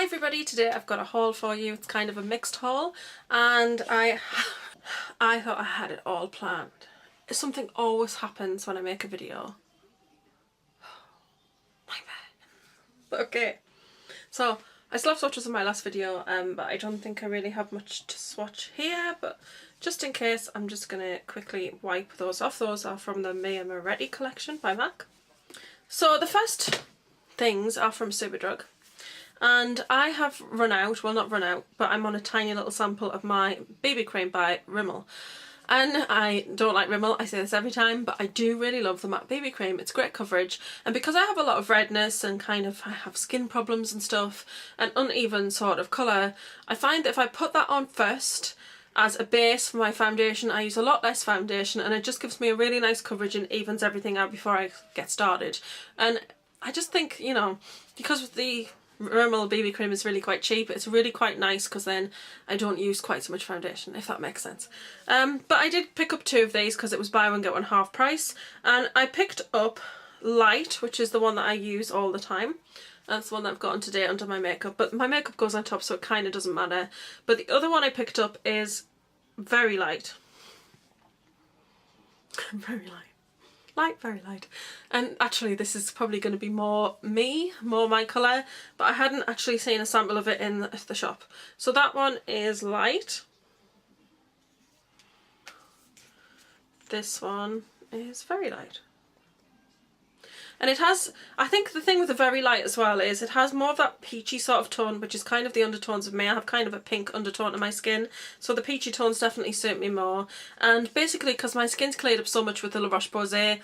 Hi everybody, today I've got a haul for you. It's kind of a mixed haul and I thought I had it all planned. Something always happens when I make a video. But okay, so I still have swatches in my last video, but I don't think I really have much to swatch here, but just in case I'm just going to quickly wipe those off. Those are from the Mia Moretti collection by MAC. So the first things are from Superdrug. And I have run out, well not run out, but I'm on a tiny little sample of my BB cream by Rimmel. And I don't like Rimmel, I say this every time, but I do really love the matte BB cream. It's great coverage, and because I have a lot of redness and I have skin problems and stuff, and uneven sort of colour, I find that if I put that on first as a base for my foundation, I use a lot less foundation and it just gives me a really nice coverage and evens everything out before I get started. And I just think, you know, because the Rimmel BB cream is really quite cheap, it's really quite nice because then I don't use quite so much foundation, if that makes sense. But I did pick up two of these because it was buy one get one half price, and I picked up Light, which is the one that I use all the time. That's the one that I've got on today under my makeup, but my makeup goes on top so it kind of doesn't matter. But the other one I picked up is Very Light. Very light. Light, very light. And actually this is probably going to be more me, more my colour, but I hadn't actually seen a sample of it in the shop. So that one is Light. This one is Very Light. And it has, I think the thing with the Very Light as well is it has more of that peachy sort of tone, which is kind of the undertones of me. I have kind of a pink undertone to my skin, so the peachy tones definitely suit me more. And basically because my skin's cleared up so much with the La Roche-Posay,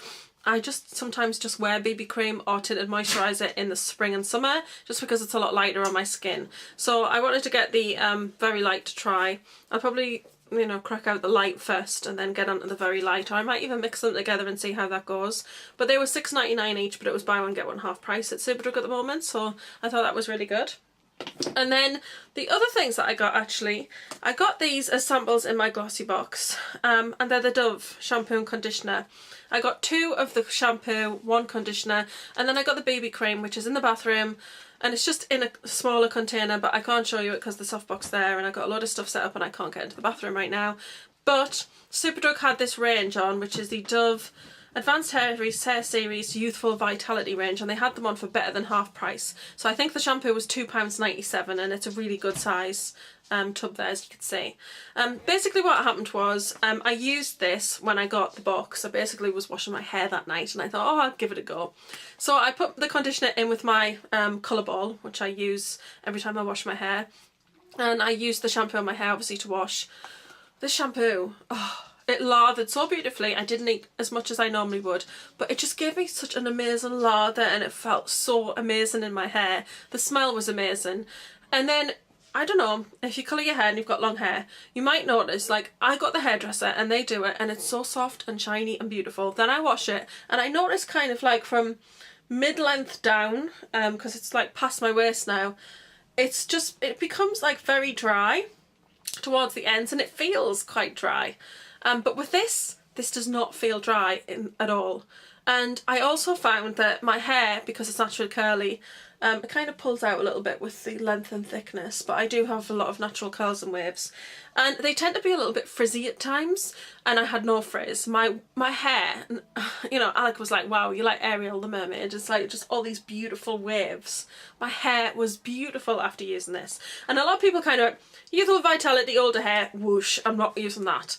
I just sometimes just wear BB cream or tinted moisturiser in the spring and summer just because it's a lot lighter on my skin. So I wanted to get the Very Light to try. I'll probably, you know, crack out the Light first and then get onto the Very Light, or I might even mix them together and see how that goes. But they were $6.99 each, but it was buy one get one half price at Superdrug at the moment, so I thought that was really good. And then the other things that I got, actually, I got these as samples in my glossy box, and they're the Dove shampoo and conditioner. I got two of the shampoo, one conditioner, and then I got the BB cream, which is in the bathroom, and it's just in a smaller container, but I can't show you it because the softbox there, and I got a lot of stuff set up and I can't get into the bathroom right now. But Superdrug had this range on, which is the Dove Advanced Hair Series Youthful Vitality range, and they had them on for better than half price. So I think the shampoo was £2.97, and it's a really good size tub there, as you can see. Basically what happened was I used this when I got the box. I basically was washing my hair that night and I thought, oh, I'll give it a go. So I put the conditioner in with my colour ball, which I use every time I wash my hair, and I used the shampoo on my hair obviously to wash. This shampoo, oh, it lathered so beautifully. I didn't eat as much as I normally would, but it just gave me such an amazing lather and it felt so amazing in my hair. The smell was amazing. And then, I don't know, if you colour your hair and you've got long hair, you might notice, like, I got the hairdresser and they do it and it's so soft and shiny and beautiful. Then I wash it and I notice kind of like from mid-length down, because it's like past my waist now, it's just, it becomes like very dry towards the ends and it feels quite dry. But with this does not feel dry at all. And I also found that my hair, because it's naturally curly, it kind of pulls out a little bit with the length and thickness, but I do have a lot of natural curls and waves. And they tend to be a little bit frizzy at times, and I had no frizz. My hair, you know, Alec was like, wow, you're like Ariel the mermaid. It's like just all these beautiful waves. My hair was beautiful after using this. And a lot of people kind of, youthful vitality, older hair, whoosh, I'm not using that.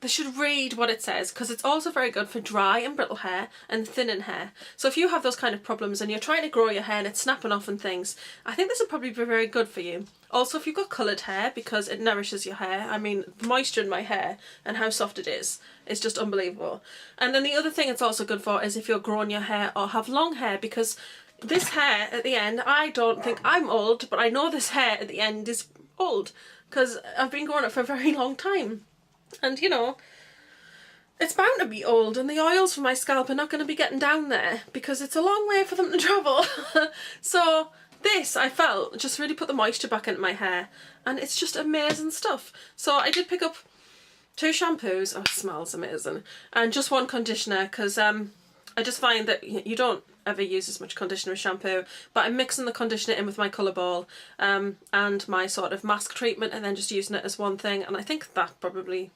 They should read what it says, because it's also very good for dry and brittle hair and thinning hair. So if you have those kind of problems and you're trying to grow your hair and it's snapping off and things, I think this would probably be very good for you. Also, if you've got coloured hair, because it nourishes your hair. I mean, the moisture in my hair and how soft it is just unbelievable. And then the other thing it's also good for is if you're growing your hair or have long hair, because this hair at the end, I don't think I'm old, but I know this hair at the end is old because I've been growing it for a very long time. And you know, it's bound to be old, and the oils for my scalp are not going to be getting down there because it's a long way for them to travel. So this, I felt, just really put the moisture back into my hair, and it's just amazing stuff. So I did pick up two shampoos, oh, it smells amazing, and just one conditioner because I just find that you don't ever use as much conditioner as shampoo, but I'm mixing the conditioner in with my colour ball and my sort of mask treatment, and then just using it as one thing, and I think that probably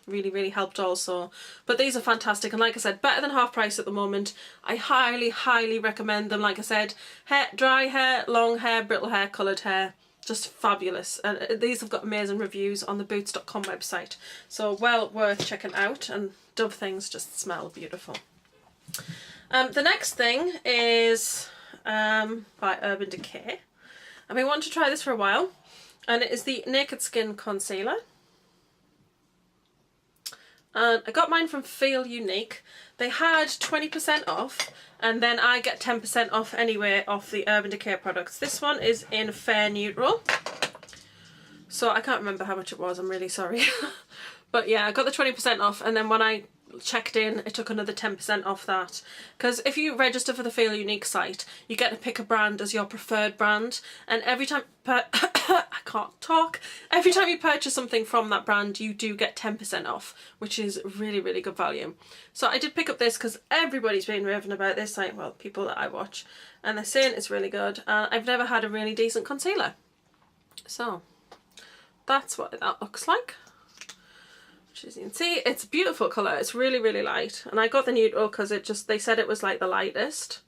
really helped also. But these are fantastic, and like I said, better than half price at the moment. I highly recommend them. Like I said, hair, dry hair, long hair, brittle hair, coloured hair, just fabulous. And these have got amazing reviews on the boots.com website, so well worth checking out, and Dove things just smell beautiful. The next thing is by Urban Decay. I've been wanting to try this for a while, and it is the Naked Skin Concealer. And I got mine from Feel Unique. They had 20% off, and then I get 10% off anyway off the Urban Decay products. This one is in Fair Neutral, so I can't remember how much it was, I'm really sorry. But yeah, I got the 20% off, and then when I checked in, it took another 10% off that, because if you register for the Feel Unique site, you get to pick a brand as your preferred brand, and every time I can't talk, every time you purchase something from that brand, you do get 10% off, which is really good value. So I did pick up this because everybody's been raving about this site, well, people that I watch, and they're saying it's really good, and I've never had a really decent concealer. So that's what that looks like. As you can see, it's a beautiful colour. It's really light, and I got the neutral because it just, they said it was like the lightest,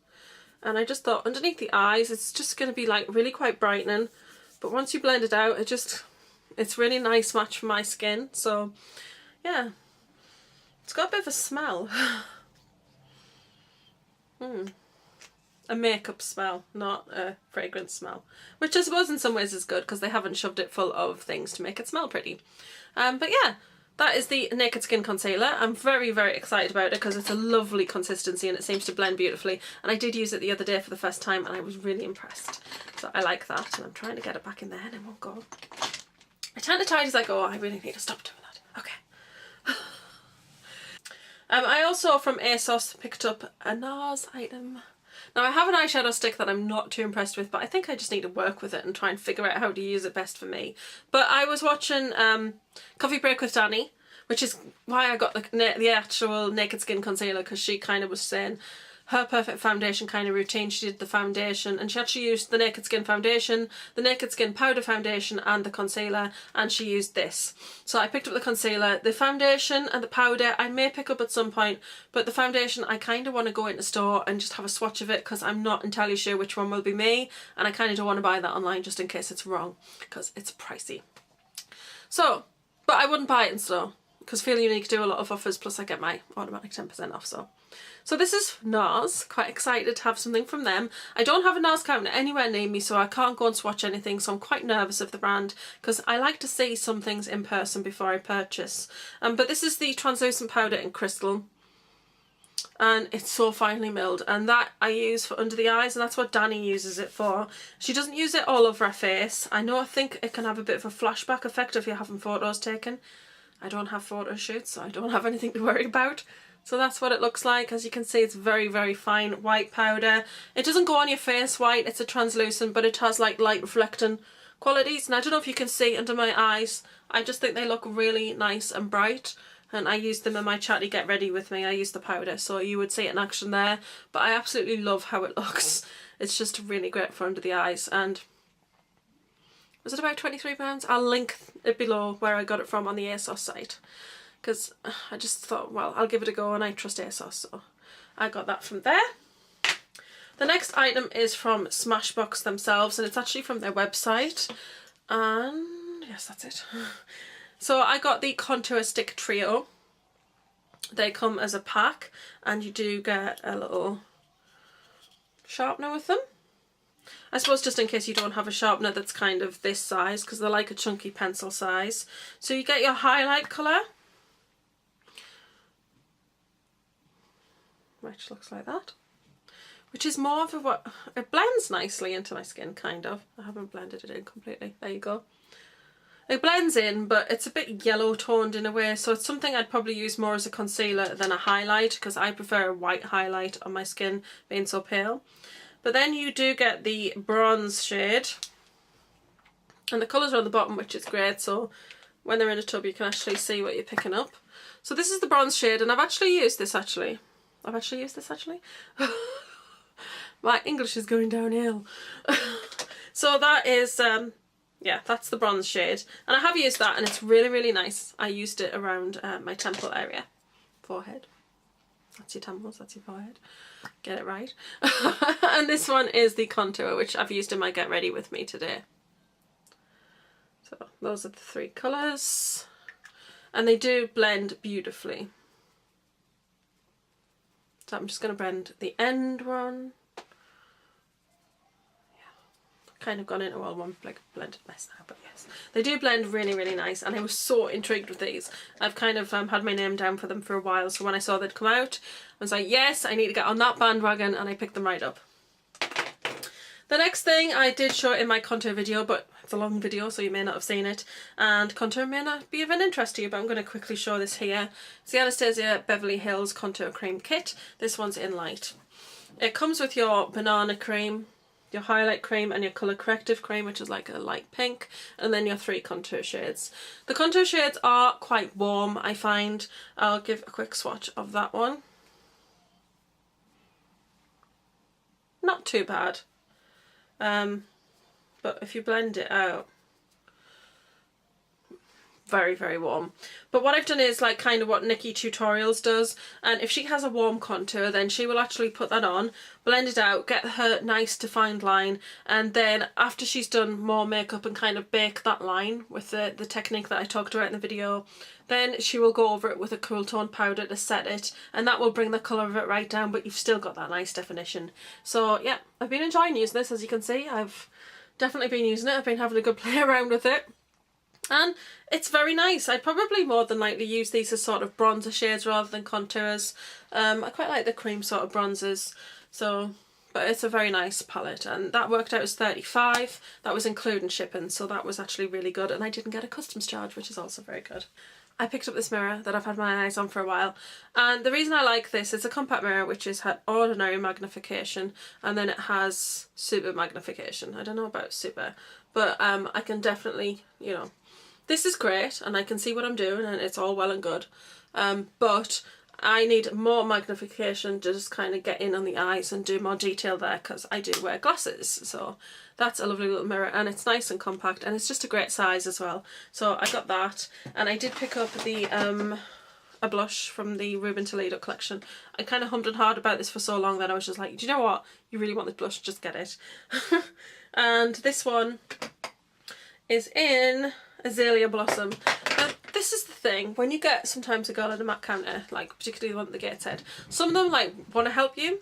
and I just thought underneath the eyes it's just going to be like really quite brightening, but once you blend it out, it's really nice match for my skin. So yeah, it's got a bit of a smell. A makeup smell, not a fragrance smell, which I suppose in some ways is good because they haven't shoved it full of things to make it smell pretty. But yeah, that is the Naked Skin Concealer. I'm very excited about it because it's a lovely consistency and it seems to blend beautifully, and I did use it the other day for the first time and I was really impressed. So I like that, and I'm trying to get it back in there and it won't go. I tend to try, like, oh, I really need to stop doing that. Okay. I also, from ASOS, picked up a Nars item. Now I have an eyeshadow stick that I'm not too impressed with, but I think I just need to work with it and try and figure out how to use it best for me. But I was watching Coffee Break with Danny, which is why I got the actual Naked Skin Concealer, because she kind of was saying her perfect foundation kind of routine. She did the foundation, and she actually used the Naked Skin foundation, the Naked Skin powder foundation and the concealer, and she used this. So I picked up the concealer. The foundation and the powder I may pick up at some point, but the foundation I kind of want to go into store and just have a swatch of it because I'm not entirely sure which one will be me, and I kind of don't want to buy that online just in case it's wrong because it's pricey. So, but I wouldn't buy it in store because Feel Unique do a lot of offers, plus I get my automatic 10% off. So this is Nars. Quite excited to have something from them. I don't have a Nars counter anywhere near me, so I can't go and swatch anything, so I'm quite nervous of the brand because I like to see some things in person before I purchase. But this is the translucent powder in crystal, and it's so finely milled, and that I use for under the eyes, and that's what Danny uses it for. She doesn't use it all over her face. I think it can have a bit of a flashback effect if you're having photos taken. I don't have photo shoots, so I don't have anything to worry about. So that's what it looks like. As you can see, it's very fine white powder. It doesn't go on your face white, it's a translucent, but it has like light reflecting qualities, and I don't know if you can see under my eyes. I just think they look really nice and bright, and I use them in my chatty Get Ready With Me. I use the powder, so you would see it in action there, but I absolutely love how it looks. It's just really great for under the eyes, and was it about £23? I'll link it below where I got it from on the ASOS site, because I just thought, well, I'll give it a go, and I trust ASOS, so I got that from there. The next item is from Smashbox themselves, and it's actually from their website, and yes, that's it. So I got the Contour Stick Trio. They come as a pack, and you do get a little sharpener with them. I suppose just in case you don't have a sharpener that's kind of this size, because they're like a chunky pencil size. So you get your highlight colour, which looks like that, which is more of a, it blends nicely into my skin, kind of. I haven't blended it in completely. There you go. It blends in, but it's a bit yellow toned in a way, so it's something I'd probably use more as a concealer than a highlight, because I prefer a white highlight on my skin being so pale. But then you do get the bronze shade, and the colours are on the bottom, which is great, so when they're in a tub you can actually see what you're picking up. So this is the bronze shade, and I've actually used this I've actually used this actually. My English is going downhill. So that is, yeah, that's the bronze shade. And I have used that and it's really, really nice. I used it around my temple area. Forehead. That's your temples, that's your forehead. Get it right. And this one is the contour, which I've used in my Get Ready With Me today. So those are the three colours. And they do blend beautifully. So I'm just going to blend the end one. Kind of gone into all one like blended mess now, but yes, they do blend really, really nice, and I was so intrigued with these. I've kind of had my name down for them for a while, so when I saw they'd come out, I was like, yes, I need to get on that bandwagon, and I picked them right up. The next thing I did show in my contour video, but it's a long video, so you may not have seen it, and contour may not be of an interest to you, but I'm going to quickly show this here. It's the Anastasia Beverly Hills Contour Cream Kit. This one's in light. It comes with your banana cream, your highlight cream and your colour corrective cream, which is like a light pink, and then your 3 contour shades. The contour shades are quite warm, I find. I'll give a quick swatch of that one. Not too bad. But if you blend it out, very, very warm. But what I've done is like kind of what Nikki Tutorials does, and if she has a warm contour, then she will actually put that on, blend it out, get her nice defined line, and then after she's done more makeup and kind of bake that line with the technique that I talked about in the video, then she will go over it with a cool tone powder to set it, and that will bring the colour of it right down, but you've still got that nice definition. So yeah, I've been enjoying using this, as you can see. I've definitely been using it. I've been having a good play around with it. And it's very nice. I'd probably more than likely use these as sort of bronzer shades rather than contours. I quite like the cream sort of bronzers, so, but it's a very nice palette, and that worked out as $35. That was including shipping, so that was actually really good, and I didn't get a customs charge, which is also very good. I picked up this mirror that I've had my eyes on for a while, and the reason I like this, it's a compact mirror which has had ordinary magnification, and then it has super magnification. I don't know about super, but I can definitely, you know, this is great and I can see what I'm doing and it's all well and good, but I need more magnification to just kind of get in on the eyes and do more detail there, because I do wear glasses. So that's a lovely little mirror, and it's nice and compact, and it's just a great size as well. So I got that, and I did pick up the a blush from the Ruben Toledo collection. I kind of hummed and hawed about this for so long that I was just like, do you know what, you really want this blush, just get it. And this one is in Azalea Blossom. Now, this is the thing, when you get sometimes a girl at a MAC counter, like particularly the one at the Gateshead, some of them like want to help you,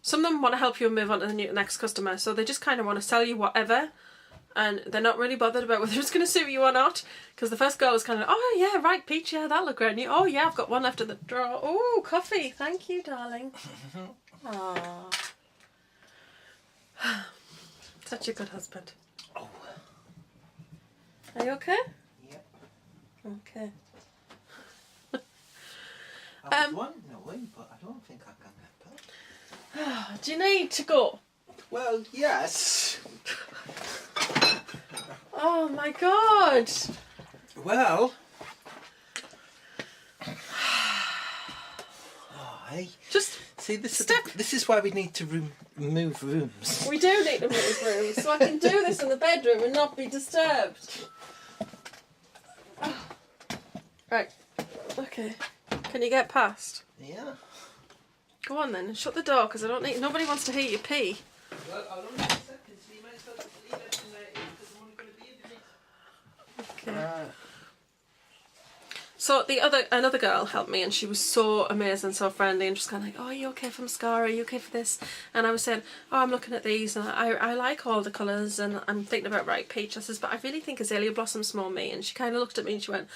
some of them want to help you and move on to the next customer, so they just kind of want to sell you whatever, and they're not really bothered about whether it's going to suit you or not, because the first girl was kind of, oh yeah, right, Peach, yeah, that'll look great on you. Oh yeah, I've got one left in the drawer. Oh, coffee, thank you, darling. Aww. Such a good husband. Oh. Are you okay? Yep. Okay. I was wanting to win, but I don't think I can get that. Do you need to go? Well, yes. Oh my god. Well. Oh, hey. Just see, this step. This is why we need to move rooms. We do need to move rooms, so I can do this in the bedroom and not be disturbed. Right. Okay. Can you get past? Yeah. Go on then, shut the door, because I don't need. Nobody wants to hear you pee. Well, I'll only take a second, so you might as well leave everything there, because I'm only going to be in a minute. Okay. So another girl helped me, and she was so amazing, so friendly, and just kind of like, oh, are you okay for mascara? Are you okay for this? And I was saying, oh, I'm looking at these, and I like all the colours, and I'm thinking about right peach. I says, but I really think Azalea Blossom's more me. And she kind of looked at me and she went,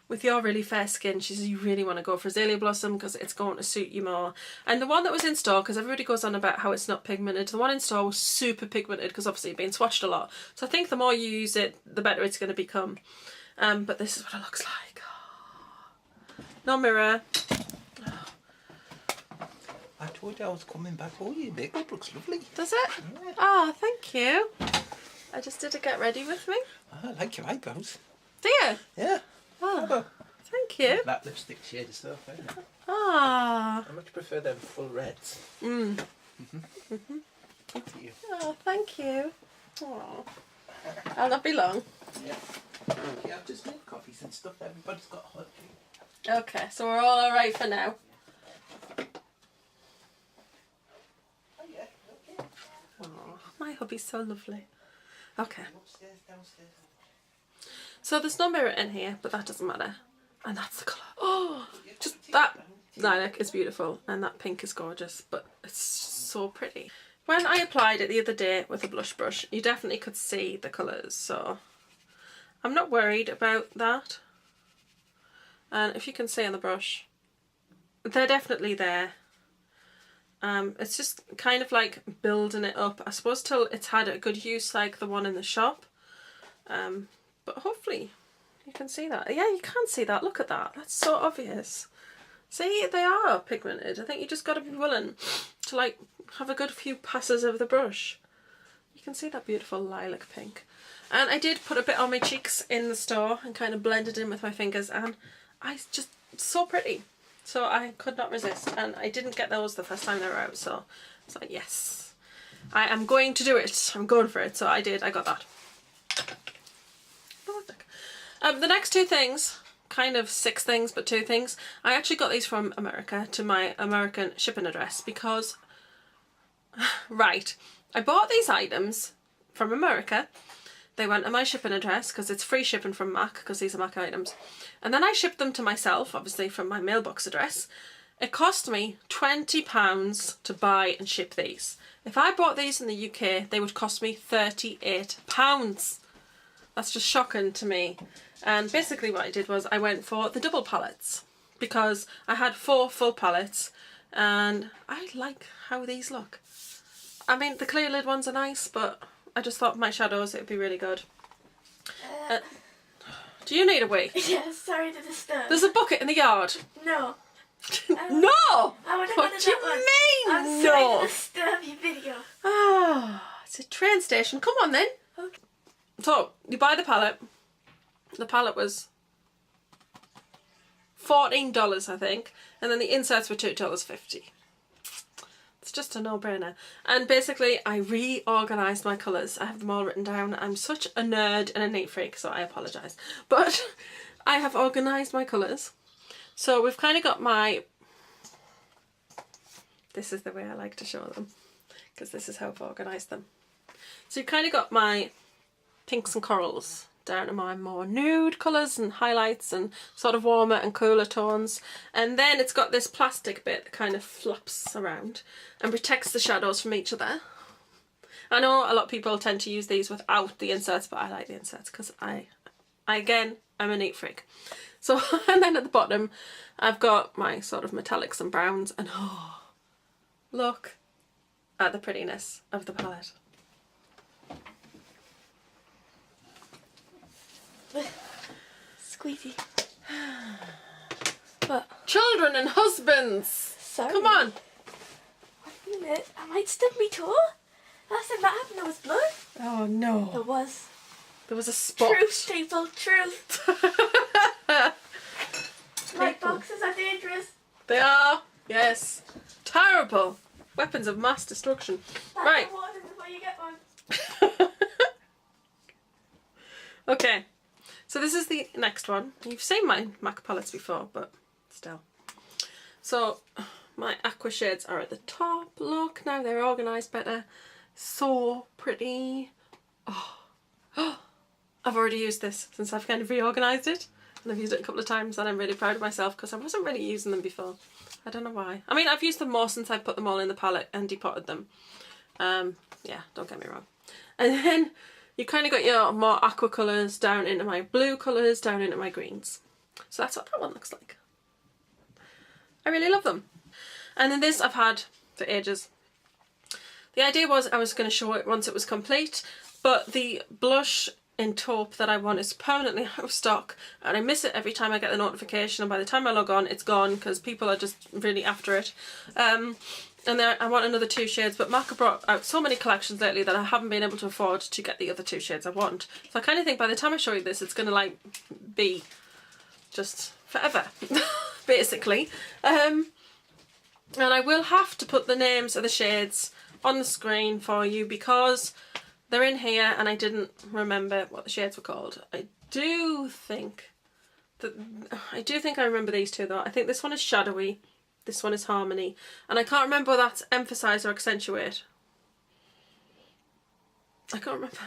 with your really fair skin, she says, you really want to go for Azalea Blossom because it's going to suit you more. And the one that was in store, because everybody goes on about how it's not pigmented, the one in store was super pigmented because obviously it's been swatched a lot. So I think the more you use it, the better it's going to become. But this is what it looks like. No mirror. I told you I was coming back. Oh, your makeup looks lovely. Does it? Yeah. Oh, thank you. I just did a get ready with me. I like your eyebrows. Do you? Yeah. Oh, thank Thank you. That lipstick shade is so fair. Ah. I much prefer them full reds. Mm. Thank you. Oh, thank you. Oh. I'll not be long. Yeah. Yeah, I've just made coffees and stuff. Everybody's got hot drink. Okay, so we're all alright for now. Oh yeah, okay. Oh, my hubby's so lovely. Okay. Upstairs, downstairs. So there's no mirror in here, but that doesn't matter. And that's the colour. Oh, just that lilac is beautiful and that pink is gorgeous, but it's so pretty. When I applied it the other day with a blush brush, you definitely could see the colours, so I'm not worried about that. And if you can see on the brush, they're definitely there. It's just kind of like building it up, I suppose, till it's had a good use like the one in the shop. But hopefully you can see that. Yeah, you can see that. Look at that. That's so obvious. See, they are pigmented. I think you just got to be willing to like have a good few passes of the brush. You can see that beautiful lilac pink. And I did put a bit on my cheeks in the store and kind of blended in with my fingers, and I just, so pretty. So I could not resist, and I didn't get those the first time they were out, so it's like, yes, I am going to do it. I'm going for it. So I did. I got that. The next two things, kind of 6 things, but 2 things. I actually got these from America to my American shipping address because, right, I bought these items from America. They went to my shipping address because it's free shipping from MAC because these are MAC items. And then I shipped them to myself, obviously from my mailbox address. It cost me £20 to buy and ship these. If I bought these in the UK, they would cost me £38. That's just shocking to me. And basically what I did was I went for the double palettes because I had 4 full palettes and I like how these look. I mean, the clear lid ones are nice, but I just thought my shadows, it would be really good. Do you need a wee? Yeah, sorry to disturb. There's a bucket in the yard. No. No! What do you mean, I'm no? sorry to disturb your video. Ah, it's a train station. Come on then. Okay. So, you buy the palette. The palette was $14, I think. And then the inserts were $2.50. It's just a no-brainer. And basically, I reorganised my colours. I have them all written down. I'm such a nerd and a neat freak, so I apologise. But I have organised my colours. So we've kind of got my... This is the way I like to show them, because this is how I've organised them. So you've kind of got my pinks and corals down to my more nude colours and highlights and sort of warmer and cooler tones. And then it's got this plastic bit that kind of flaps around and protects the shadows from each other. I know a lot of people tend to use these without the inserts, but I like the inserts because again, I'm a neat freak. So, and then at the bottom, I've got my sort of metallics and browns, and oh, look at the prettiness of the palette. Squeezy. What? Children and husbands! Sorry. Come on! Wait a minute, I might stub me toe. Last time that happened, there was blood. Oh no. There was. There was a spot. Truth, people, truth. Light boxes are dangerous. They are, yes. Terrible. Weapons of mass destruction. That's Right. the water before you get one. Okay. So this is the next one. You've seen my MAC palettes before, but still. So my aqua shades are at the top. Look, now they're organised better. So pretty. Oh. I've already used this since I've kind of reorganised it. And I've used it a couple of times and I'm really proud of myself because I wasn't really using them before. I don't know why. I mean, I've used them more since I put them all in the palette and depotted them. Yeah, don't get me wrong. And then you kind of got your more aqua colours down into my blue colours, down into my greens. So that's what that one looks like. I really love them. And then this I've had for ages. The idea was I was going to show it once it was complete, but the blush in taupe that I want is permanently out of stock and I miss it every time I get the notification, and by the time I log on it's gone because people are just really after it. And then I want another 2 shades, but MAC have brought out so many collections lately that I haven't been able to afford to get the other 2 shades I want. So I kind of think by the time I show you this it's going to like be just forever, basically. And I will have to put the names of the shades on the screen for you because they're in here and I didn't remember what the shades were called. I do think I remember these two though. I think this one is Shadowy, this one is Harmony, and I can't remember whether that's Emphasize or Accentuate. I can't remember.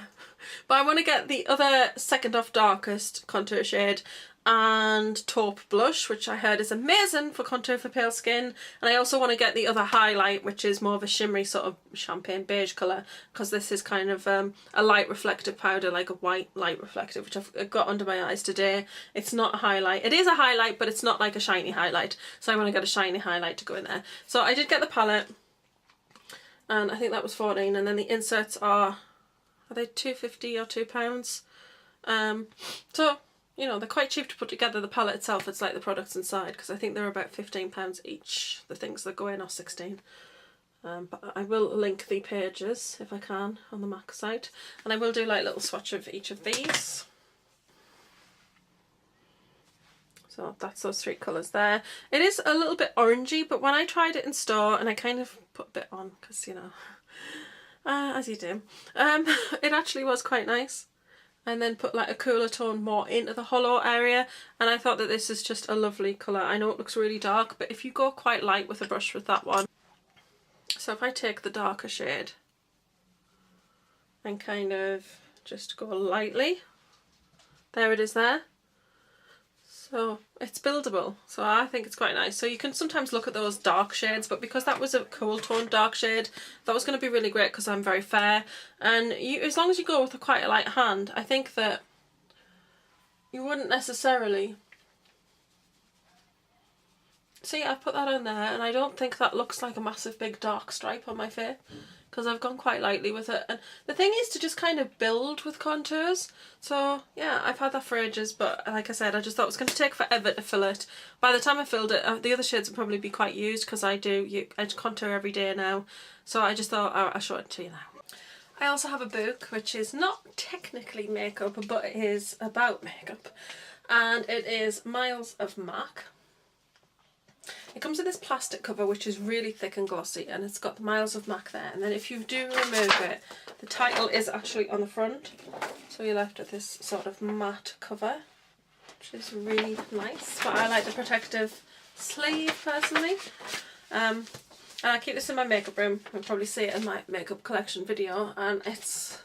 But I want to get the other second off darkest contour shade and taupe blush, which I heard is amazing for contour for pale skin. And I also want to get the other highlight, which is more of a shimmery sort of champagne beige colour, because this is kind of a light reflective powder, like a white light reflective, which I've got under my eyes today. It's not a highlight. It is a highlight, but it's not like a shiny highlight. So I want to get a shiny highlight to go in there. So I did get the palette, and I think that was 14, and then the inserts are they £2.50 or £2? So, you know, they're quite cheap to put together. The palette itself, it's like the products inside, because I think they're about £15 each, the things that go in, or 16. But I will link the pages, if I can, on the MAC site. And I will do like a little swatch of each of these. So that's those three colours there. It is a little bit orangey, but when I tried it in store, and I kind of put a bit on, because, you know, as you do, it actually was quite nice. And then put like a cooler tone more into the hollow area, and I thought that this is just a lovely colour. I know it looks really dark, but if you go quite light with a brush with that one, so if I take the darker shade and kind of just go lightly, there it is there. So it's buildable, so I think it's quite nice. So you can sometimes look at those dark shades, but because that was a cool tone dark shade, that was going to be really great because I'm very fair. And you, as long as you go with quite a light hand, I think that you wouldn't necessarily... See, I put that on there, and I don't think that looks like a massive big dark stripe on my face, because I've gone quite lightly with it. And the thing is to just kind of build with contours. So yeah, I've had that for ages, but like I said, I just thought it was going to take forever to fill it. By the time I filled it, the other shades would probably be quite used, because I contour every day now. So I just thought I'll show it to you now. I also have a book which is not technically makeup, but it is about makeup, and it is Miles of MAC. It comes with this plastic cover which is really thick and glossy, and it's got the Miles of MAC there, and then if you do remove it, the title is actually on the front, so you're left with this sort of matte cover, which is really nice. But I like the protective sleeve personally. And I keep this in my makeup room. You'll probably see it in my makeup collection video, and it's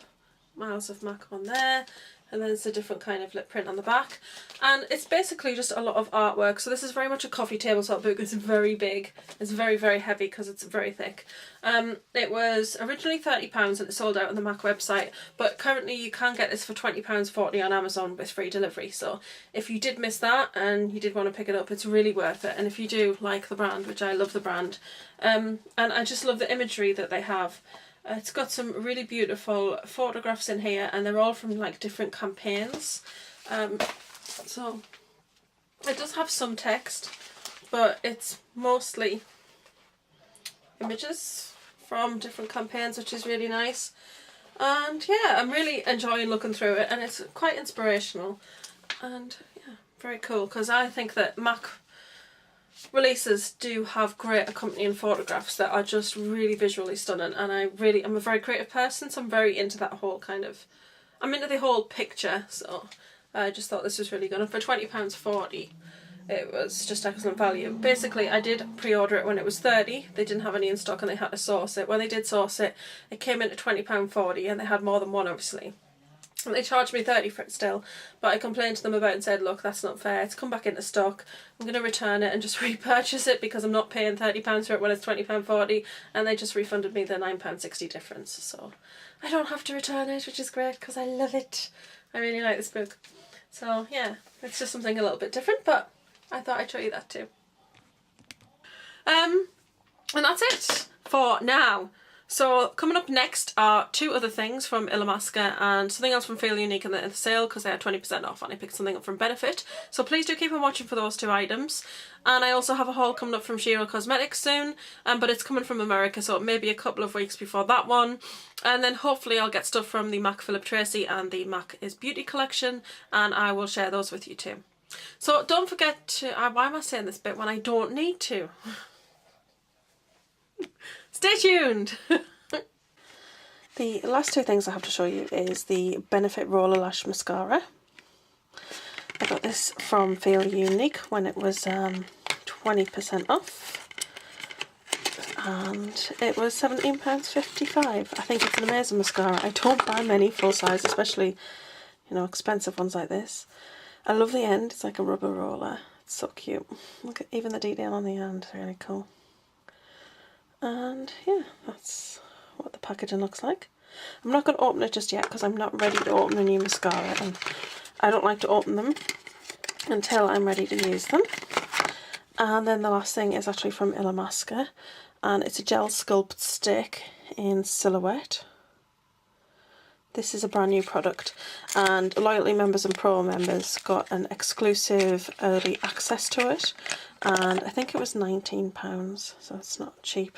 Miles of MAC on there. And then it's a different kind of lip print on the back, and it's basically just a lot of artwork. So this is very much a coffee table sort of book. It's very big, it's very, very heavy because it's very thick. It was originally £30 and it sold out on the MAC website, but currently you can get this for £20.40 on Amazon with free delivery. So if you did miss that and you did want to pick it up, it's really worth it. And if you do like the brand, which I love the brand, and I just love the imagery that they have. It's got some really beautiful photographs in here, and they're all from like different campaigns. So it does have some text, but it's mostly images from different campaigns, which is really nice. And yeah, I'm really enjoying looking through it, and it's quite inspirational. And yeah, very cool, because I think that MAC releases do have great accompanying photographs that are just really visually stunning, and I'm a very creative person, so I'm very into that whole kind of, I'm into the whole picture, so I just thought this was really good. And for £20.40 it was just excellent value. Basically I did pre-order it when it was £30, they didn't have any in stock and they had to source it. When they did source it, it came in at £20.40, and they had more than one obviously. And they charged me £30 for it still, but I complained to them about it and said, look, that's not fair, it's come back into stock, I'm going to return it and just repurchase it because I'm not paying £30 for it when it's £20.40, and they just refunded me the £9.60 difference. So I don't have to return it, which is great because I love it. I really like this book. So yeah, it's just something a little bit different, but I thought I'd show you that too. And that's it for now. So coming up next are two other things from Illamasqua and something else from Feel Unique in the sale, because they had 20% off and I picked something up from Benefit. So please do keep on watching for those two items. And I also have a haul coming up from Shiro Cosmetics soon, but it's coming from America, so it may be a couple of weeks before that one. And then hopefully I'll get stuff from the MAC Philip Treacy and the MAC is Beauty collection, and I will share those with you too. So don't forget to, why am I saying this bit when I don't need to? Stay tuned! The last two things I have to show you is the Benefit Roller Lash Mascara. I got this from Feel Unique when it was 20% off. And it was £17.55. I think it's an amazing mascara. I don't buy many full size, especially, you know, expensive ones like this. I love the end, it's like a rubber roller. It's so cute. Look at even the detail on the end, really cool. And yeah, that's what the packaging looks like. I'm not going to open it just yet because I'm not ready to open a new mascara, and I don't like to open them until I'm ready to use them. And then the last thing is actually from Illamasqua, and it's a gel sculpt stick in Silhouette. This is a brand new product, and loyalty members and pro members got an exclusive early access to it, and I think it was £19, so it's not cheap.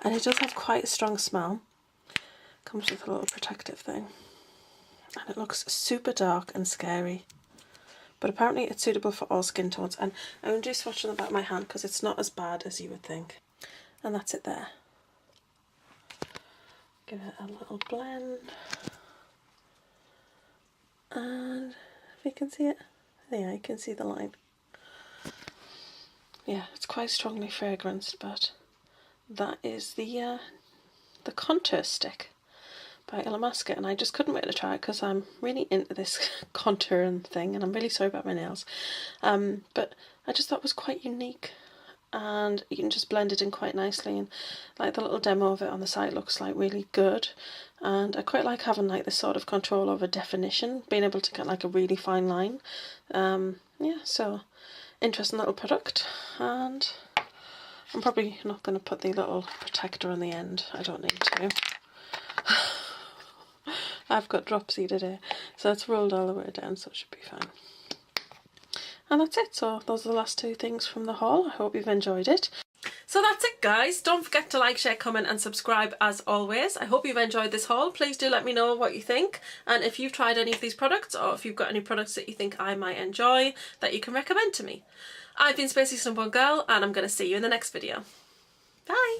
And it does have quite a strong smell. Comes with a little protective thing, and it looks super dark and scary, but apparently it's suitable for all skin tones. And I'm going to do swatch on the back of my hand because it's not as bad as you would think. And that's it there. Give it a little blend, and if you can see it, yeah, you can see the line. Yeah, it's quite strongly fragranced, but that is the contour stick by Illamasqua, and I just couldn't wait to try it because I'm really into this contouring thing, and I'm really sorry about my nails. But I just thought it was quite unique, and you can just blend it in quite nicely, and like the little demo of it on the site looks like really good, and I quite like having like this sort of control over definition, being able to get like a really fine line. Yeah, so interesting little product, and I'm probably not going to put the little protector on the end. I don't need to. I've got dropsy today, so it's rolled all the way down, so it should be fine. And that's it. So those are the last two things from the haul. I hope you've enjoyed it. So that's it, guys. Don't forget to like, share, comment and subscribe as always. I hope you've enjoyed this haul. Please do let me know what you think, and if you've tried any of these products, or if you've got any products that you think I might enjoy that you can recommend to me. I've been Spacey Snowball Girl, and I'm going to see you in the next video. Bye!